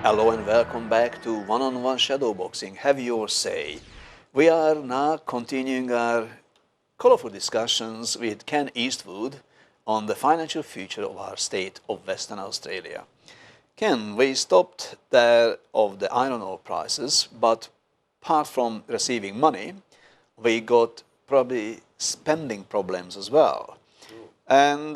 Hello and welcome back to One-on-One Shadowboxing. Have your say. We are now continuing our colorful discussions with Ken Eastwood on the financial future of our state of Western Australia. Ken, we stopped there of the iron ore prices, but apart from receiving money, we got probably spending problems as well. And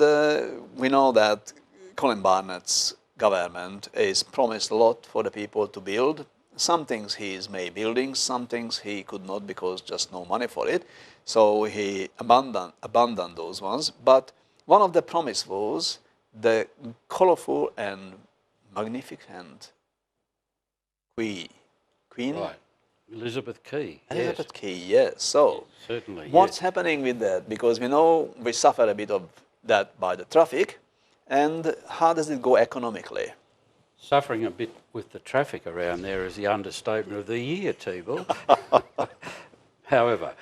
we know that Colin Barnett's government is promised a lot for the people to build. Some things he is made building, some things he could not because just no money for it. So he abandoned those ones. But one of the promise was the colorful and magnificent Queen. Right. Elizabeth Key. Elizabeth Key, yes. So certainly, what's happening with that? Because we know we suffer a bit of that by the traffic. And how does it go economically? Suffering a bit with the traffic around there is the understatement of the year, T-Bill. However,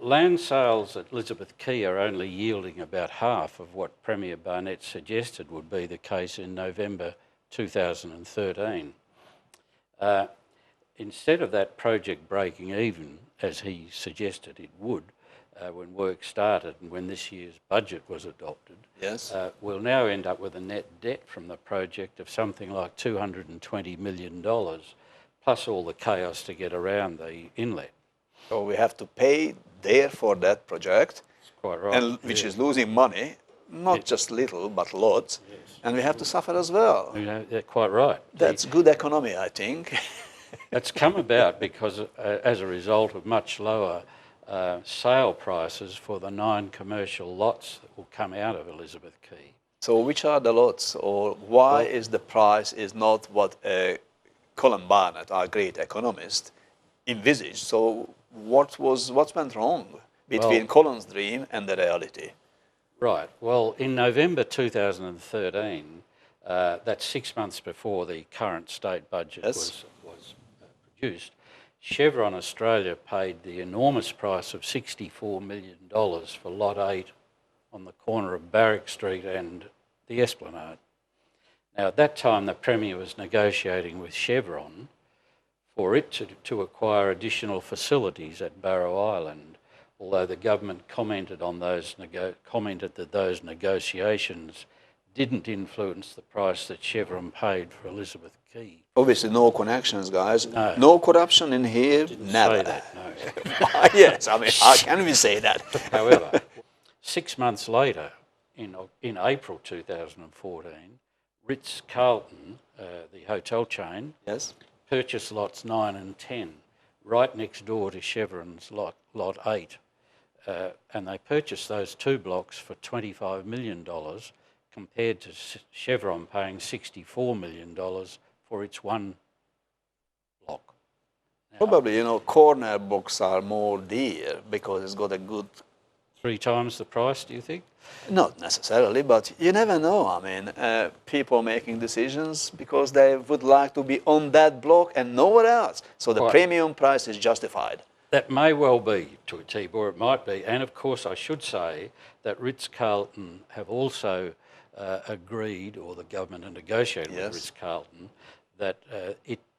land sales at Elizabeth Key are only yielding about half of what Premier Barnett suggested would be the case in November 2013. Instead of that project breaking even, as he suggested it would, when work started and when this year's budget was adopted, yes, we'll now end up with a net debt from the project of something like $220 million, plus all the chaos to get around the inlet. So we have to pay there for that project, That's quite right. and which is losing money, not just little, but lots, and we have to suffer as well. You know, yeah, quite right. That's good economy, I think. That's come about because as a result of much lower sale prices for the 9 commercial lots that will come out of Elizabeth Key. So which are the lots, or why is the price is not what Colin Barnett, our great economist, envisaged? So what went wrong between Colin's dream and the reality? Right. Well, in November 2013, that's 6 months before the current state budget was produced, Chevron Australia paid the enormous price of $64 million for Lot 8 on the corner of Barrack Street and the Esplanade. Now, at that time, the Premier was negotiating with Chevron for it to acquire additional facilities at Barrow Island, although the government commented that those negotiations didn't influence the price that Chevron paid for Elizabeth Key. Obviously, no connections, guys. No corruption in here. Never. Say that, no. Yes, I mean, how can we say that? However, 6 months later, in April 2014, Ritz-Carlton, the hotel chain, purchased lots 9 and 10, right next door to Chevron's lot 8. And they purchased those 2 blocks for $25 million, compared to Chevron paying $64 million for its 1 block. Now, probably, corner blocks are more dear because it's got a good... 3 times the price, do you think? Not necessarily, but you never know. I mean, people making decisions because they would like to be on that block and nowhere else. So the premium price is justified. That may well be, Tibor, it might be. And of course, I should say that Ritz-Carlton have also agreed, or the government had negotiated with Ritz-Carlton, that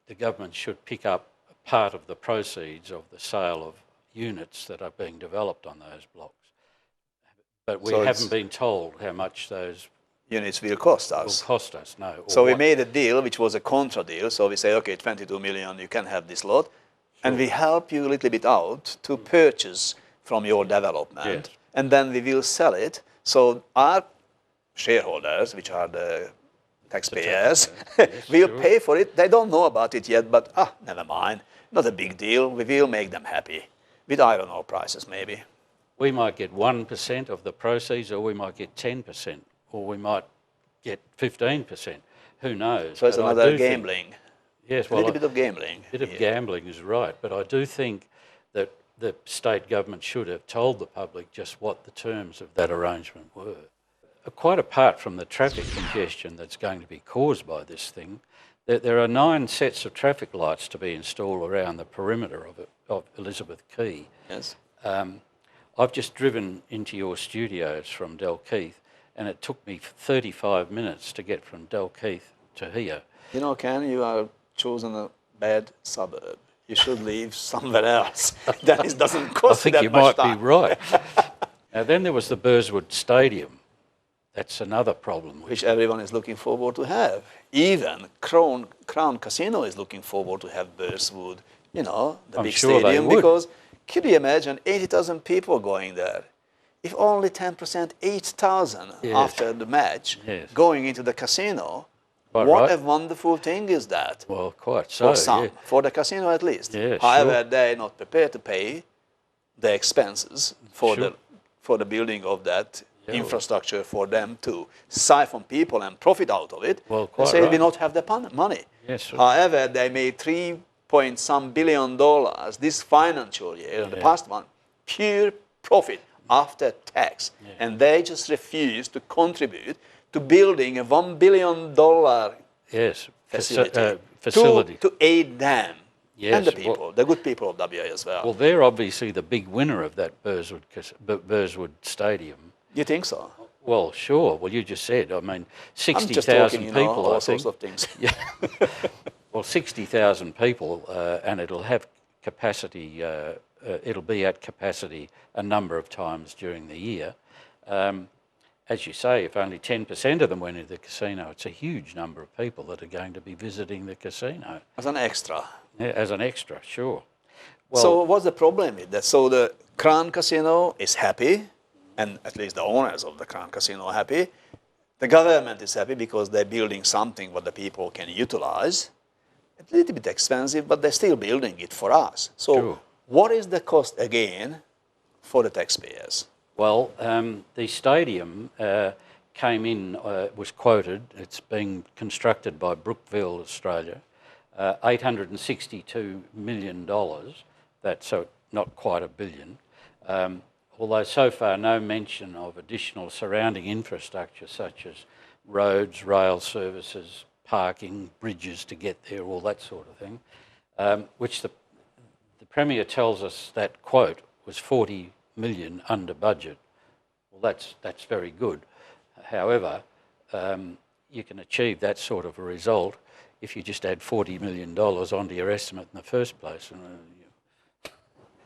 the government should pick up part of the proceeds of the sale of units that are being developed on those blocks. But we haven't been told how much those units will cost us. No. So we made a deal, which was a contra deal. So we say, okay, 22 million, you can have this lot. And we help you a little bit out to purchase from your development. And then we will sell it. So our shareholders, which are the taxpayers, will pay for it. They don't know about it yet, but never mind. Not a big deal. We will make them happy. With iron ore prices, maybe. We might get 1% of the proceeds, or we might get 10%, or we might get 15%. Who knows? So it's another gambling. Yes, well, a little bit of gambling. A bit of gambling is right, but I do think that the state government should have told the public just what the terms of that arrangement were. Quite apart from the traffic congestion that's going to be caused by this thing, there are 9 sets of traffic lights to be installed around the perimeter of Elizabeth Key. Yes. I've just driven into your studios from Dalkeith, and it took me 35 minutes to get from Dalkeith to here. You know, Ken, you are chosen a bad suburb. You should live somewhere else. Then it doesn't I cost you think that you much might time. be right. Now, then there was the Burswood Stadium. That's another problem. Which everyone is looking forward to have. Even Crown Casino is looking forward to have Burswood, you know, the I'm big sure they stadium. would. Because could you imagine 80,000 people going there? If only 10%, 8,000 Yes. after the match Yes. going into the casino, Quite what right. a wonderful thing is that? Well, quite so. For some, Yeah. for the casino at least. Yeah, However, sure. they're not prepared to pay the expenses for Sure. the building of that Yeah, infrastructure for them to siphon people and profit out of it. Well, They quite say right. we not have the money. Yes, sir. However, they made $3 billion this financial year, the Yeah. past one, pure profit after tax. Yeah. And they just refuse to contribute to building a $1 billion Yes. facility, Facility. To aid them Yes, and the well- people, the good people of WA as well. Well, they're obviously the big winner of that Burswood Stadium. You think so? Well, sure. Well, you just said. I mean, I'm just 60,000 talking, you know, people, all I think. sorts of things. Yeah. Well, 60,000 people, and it'll have capacity. It'll be at capacity a number of times during the year. As you say, if only 10% of them went into the casino, it's a huge number of people that are going to be visiting the casino. As an extra. Yeah, as an extra, sure. Well, So what's the problem with that? So the Crown Casino is happy, and at least the owners of the Crown Casino are happy. The government is happy because they're building something what the people can utilize. It's a little bit expensive, but they're still building it for us. So Sure. what is the cost again for the taxpayers? Well, the stadium came in, was quoted, it's being constructed by Brookfield Australia, $862 million, that's so not quite $1 billion, although so far no mention of additional surrounding infrastructure such as roads, rail services, parking, bridges to get there, all that sort of thing, which the Premier tells us that quote was 40 million under budget. Well, that's very good. However, you can achieve that sort of a result if you just add $40 million onto your estimate in the first place.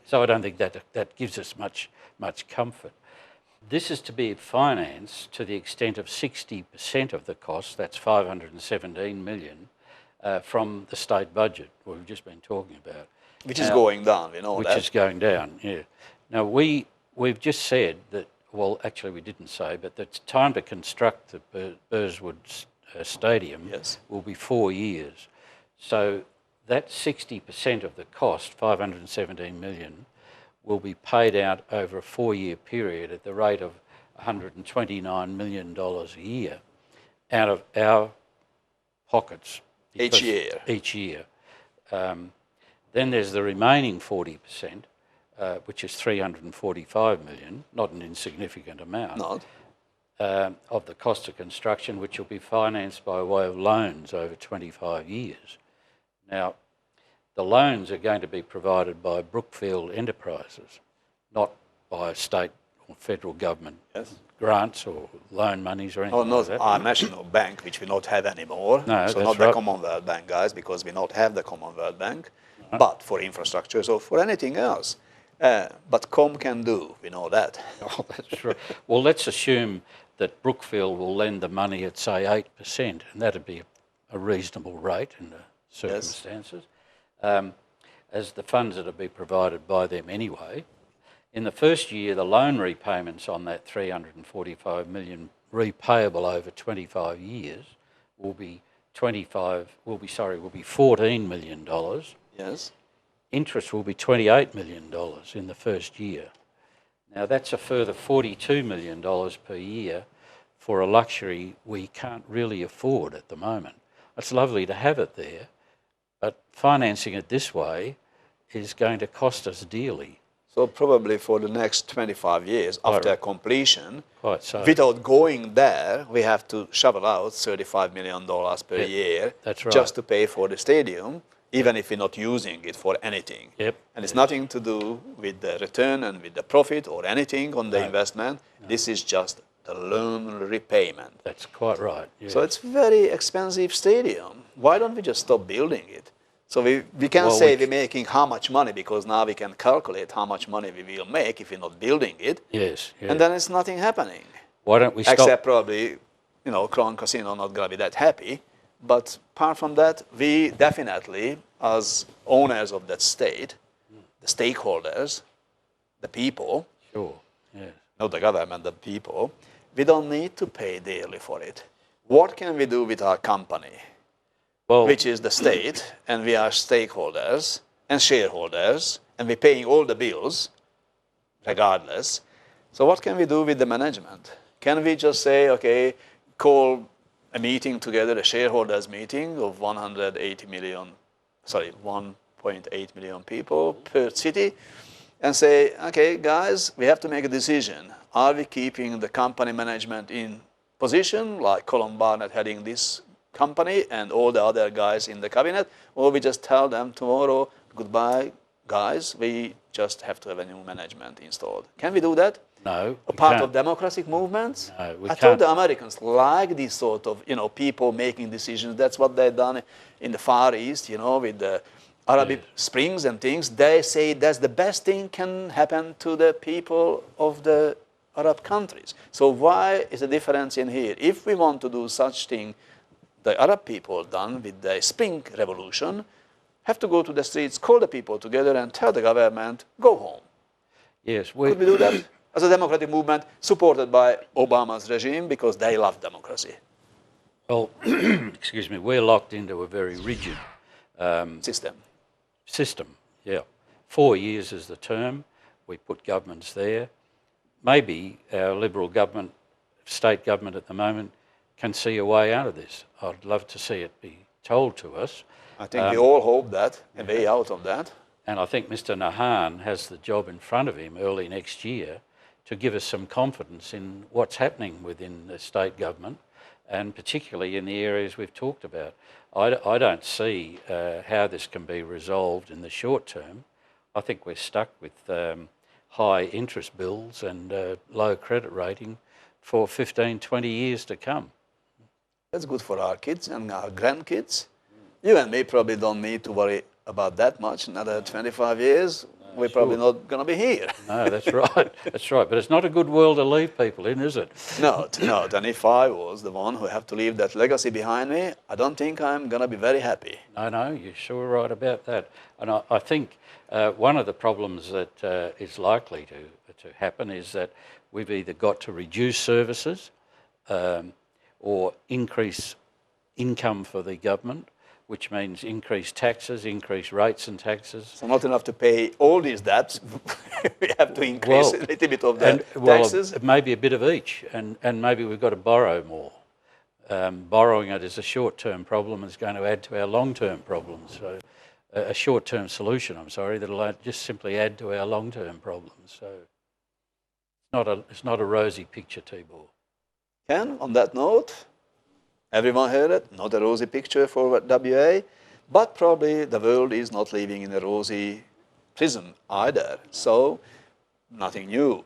So I don't think that gives us much comfort. This is to be financed to the extent of 60% of the cost, that's 517 million, from the state budget we've just been talking about. Which is going down, we know Which that. is going down, yeah. Now, we've just said that, well, actually we didn't say, but the time to construct the Burswood Stadium Yes. will be 4 years. So that 60% of the cost, 517 million, will be paid out over a 4-year period at the rate of $129 million a year out of our pockets. Each year. Each year. Then there's the remaining 40%, which is 345 million, not an insignificant amount, Not. of the cost of construction, which will be financed by way of loans over 25 years. Now, the loans are going to be provided by Brookfield Enterprises, not by state or federal government grants or loan monies or anything Oh, not like that. our national bank, which we not have anymore. No, so that's not the right. Commonwealth Bank, guys, because we not have the Commonwealth Bank, but for infrastructures or for anything else. But Com can do, we know that. Oh, that's right. Well, let's assume that Brookfield will lend the money at, say, 8%, and that'd be a reasonable rate in the circumstances, as the funds that will be provided by them anyway. In the first year, the loan repayments on that 345 million repayable over 25 years will be $14 million. Yes. Interest will be $28 million in the first year. Now that's a further $42 million per year for a luxury we can't really afford at the moment. It's lovely to have it there, but financing it this way is going to cost us dearly. So probably for the next 25 years after completion, Quite so. without going there, we have to shovel out $35 million per year that's right. just to pay for the stadium, even if we're not using it for anything. Yep. And it's nothing to do with the return and with the profit or anything on the investment. No. This is just the loan repayment. That's quite right. Yes. So it's very expensive stadium. Why don't we just stop building it? So we can say we're making how much money, because now we can calculate how much money we will make if we're not building it. Yes. Yes. And then it's nothing happening. Why don't we stop? Except probably, Crown Casino not going to be that happy. But apart from that, we definitely, as owners of that state, the stakeholders, the people, Sure. Yes. not the government, the people, we don't need to pay dearly for it. What can we do with our company? Well, Which is the state, and we are stakeholders and shareholders, and we're paying all the bills regardless. So what can we do with the management? Can we just say, okay, call a meeting together, a shareholders meeting of 1.8 million people per city, and say, okay, guys, we have to make a decision. Are we keeping the company management in position, like Colin Barnett heading this company and all the other guys in the cabinet, or we just tell them tomorrow, goodbye, guys, we just have to have a new management installed? Can we do that? no. A part of democratic movements? No, we I can't. thought the Americans like this sort of, people making decisions. That's what they've done in the Far East, with the Arab Springs and things. They say that's the best thing can happen to the people of the Arab countries. So why is the difference in here? If we want to do such thing the Arab people done with the Spring Revolution, have to go to the streets, call the people together and tell the government, go home. Yes. Could we do that as a democratic movement supported by Obama's regime, because they love democracy? Well, excuse me, we're locked into a very rigid system. Yeah. 4 years is the term. We put governments there. Maybe our Liberal government, state government at the moment, can see a way out of this. I'd love to see it be told to us. I think we all hope that, a way out of that. And I think Mr. Nahan has the job in front of him early next year to give us some confidence in what's happening within the state government, and particularly in the areas we've talked about. I don't see how this can be resolved in the short term. I think we're stuck with high interest bills and low credit rating for 15, 20 years to come. That's good for our kids and our grandkids. You and me probably don't need to worry about that much. Another 25 years, we're probably not going to be here. No, that's right. That's right. But it's not a good world to leave people in, is it? No. And if I was the one who have to leave that legacy behind me, I don't think I'm going to be very happy. No, you're sure right about that. And I think one of the problems that is likely to happen is that we've either got to reduce services or increase income for the government, which means increase taxes, increase rates and taxes. So not enough to pay all these debts. We have to increase a little bit of the taxes. Maybe a bit of each, and maybe we've got to borrow more. Borrowing it is a short-term problem. It's going to add to our long-term problems. So a short-term solution, that'll just simply add to our long-term problems. So it's not a rosy picture, Tibor. Ken, on that note, everyone heard it, not a rosy picture for WA, but probably the world is not living in a rosy prism either, so nothing new.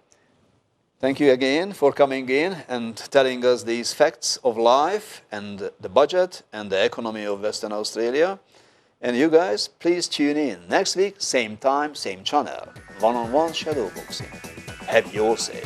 Thank you again for coming in and telling us these facts of life and the budget and the economy of Western Australia. And you guys, please tune in next week, same time, same channel, one-on-one shadow boxing. Have your say.